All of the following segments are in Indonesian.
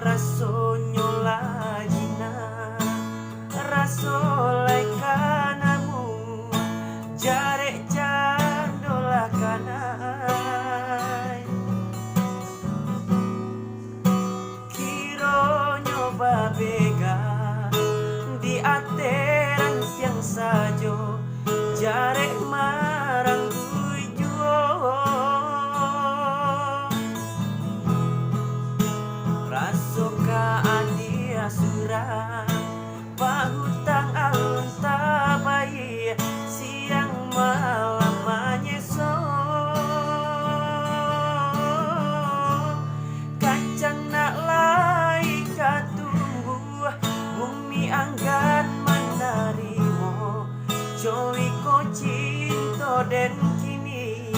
rasonyo lajina rasolai kanamu jarek candola kanai kironyo babega di ateran tiang sajo jarek marang tujuo rasoka adi asura pahutang alun tabai siang malam menyeso kacang nak lai katunggu bumi anggan menarimo jowi ko cinta den kini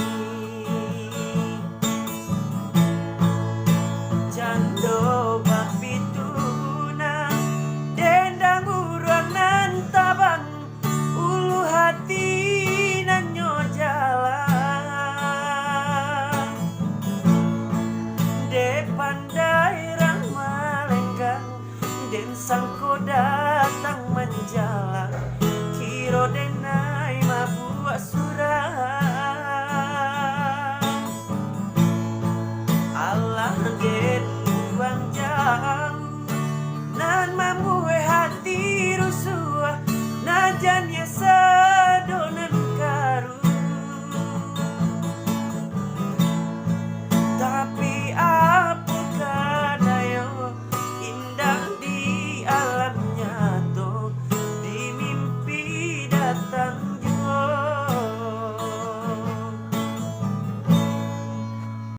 jando bapituna dendang urunan tabang ulu hati nanyo jalan de pandai rang malenggang den sangko datang menjalan